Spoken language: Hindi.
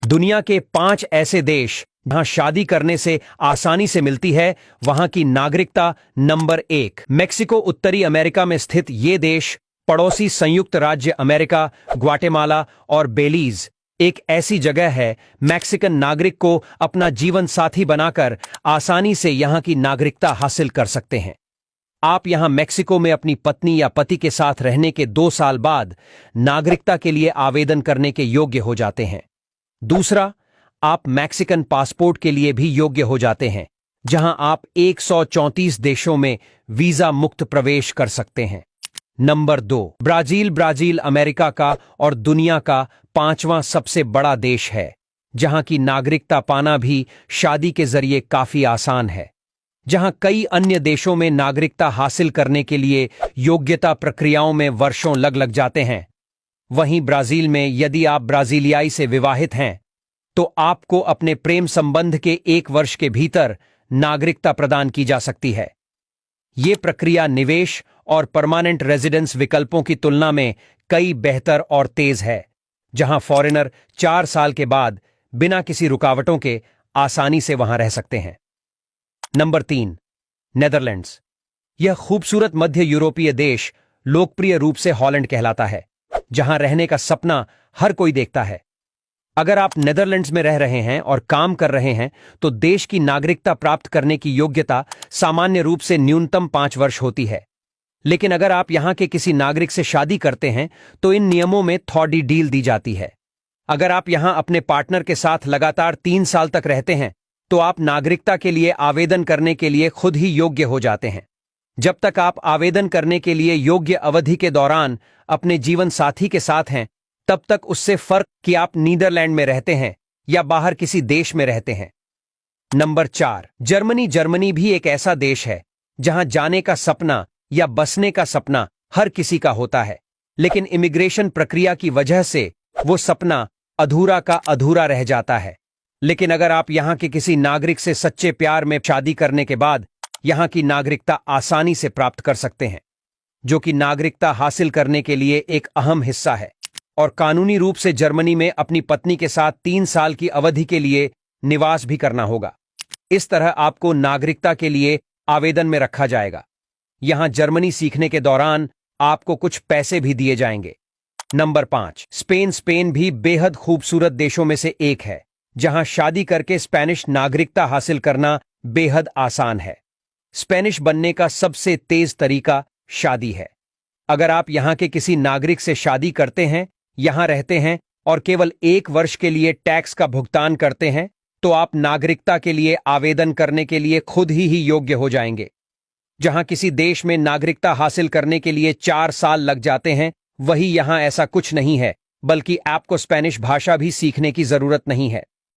दुनिया के 5 ऐसे देश जहां शादी करने से आसानी से मिलती है वहां की नागरिकता। Number 1, Mexico. उत्तरी अमेरिका में स्थित ये देश पड़ोसी संयुक्त राज्य अमेरिका, ग्वाटेमाला और बेलीज एक ऐसी जगह है मैक्सिकन नागरिक को अपना जीवन साथी बनाकर आसानी से यहां की नागरिकता हासिल कर सकते हैं। आप यहां मेक्सिको में अपनी पत्नी या पति के साथ रहने के 2 साल बाद नागरिकता के लिए आवेदन करने के योग्य हो जाते हैं। दूसरा, आप मैक्सिकन पासपोर्ट के लिए भी योग्य हो जाते हैं, जहां आप 134 देशों में वीजा मुक्त प्रवेश कर सकते हैं। Number 2, Brazil. ब्राजील अमेरिका का और दुनिया का 5वां सबसे बड़ा देश है, जहां की नागरिकता पाना भी शादी के जरिए काफी आसान है। जहां कई अन्य देशों में नागरिकता हासिल करने के लिए योग्यता प्रक्रियाओं में वर्षों लग जाते हैं, वहीं ब्राजील में यदि आप ब्राजीलियाई से विवाहित हैं तो आपको अपने प्रेम संबंध के 1 वर्ष के भीतर नागरिकता प्रदान की जा सकती है। यह प्रक्रिया निवेश और परमानेंट रेजिडेंस विकल्पों की तुलना में कई बेहतर और तेज है, जहां फॉरेनर 4 साल के बाद बिना किसी रुकावटों के आसानी से वहां रह सकते हैं। Number 3, Netherlands. यह खूबसूरत मध्य यूरोपीय देश लोकप्रिय रूप से हॉलैंड कहलाता है, जहां रहने का सपना हर कोई देखता है। अगर आप नेदरलैंड्स में रह रहे हैं और काम कर रहे हैं तो देश की नागरिकता प्राप्त करने की योग्यता सामान्य रूप से न्यूनतम 5 वर्ष होती है। लेकिन अगर आप यहां के किसी नागरिक से शादी करते हैं तो इन नियमों में थोड़ी ढील दी जाती है। अगर आप यहां अपने पार्टनर के साथ लगातार 3 साल तक रहते हैं तो आप नागरिकता के लिए आवेदन करने के लिए खुद ही योग्य हो जाते हैं। जब तक आप आवेदन करने के लिए योग्य अवधि के दौरान अपने जीवन साथी के साथ हैं, तब तक उससे फर्क कि आप नीदरलैंड में रहते हैं या बाहर किसी देश में रहते हैं। Number 4, Germany. जर्मनी भी एक ऐसा देश है जहां जाने का सपना या बसने का सपना हर किसी का होता है, लेकिन इमिग्रेशन प्रक्रिया की वजह से वो सपना अधूरा का अधूरा रह जाता है। लेकिन अगर आप यहां के किसी नागरिक से सच्चे प्यार में शादी करने के बाद यहां की नागरिकता आसानी से प्राप्त कर सकते हैं, जो कि नागरिकता हासिल करने के लिए एक अहम हिस्सा है। और कानूनी रूप से जर्मनी में अपनी पत्नी के साथ 3 साल की अवधि के लिए निवास भी करना होगा। इस तरह आपको नागरिकता के लिए आवेदन में रखा जाएगा। यहां जर्मनी सीखने के दौरान आपको कुछ पैसे भी दिए जाएंगे। Number 5, Spain. स्पेन भी बेहद खूबसूरत देशों में से एक है, जहां शादी करके स्पेनिश नागरिकता हासिल करना बेहद आसान है। स्पेनिश बनने का सबसे तेज तरीका शादी है। अगर आप यहां के किसी नागरिक से शादी करते हैं, यहां रहते हैं और केवल 1 वर्ष के लिए टैक्स का भुगतान करते हैं, तो आप नागरिकता के लिए आवेदन करने के लिए खुद ही योग्य हो जाएंगे। जहां किसी देश में नागरिकता हासिल करने के लिए 4 साल लग जाते हैं, वहीं यहां ऐसा कुछ नहीं है, बल्कि आपको स्पेनिश भाषा भी सीखने की जरूरत नहीं है।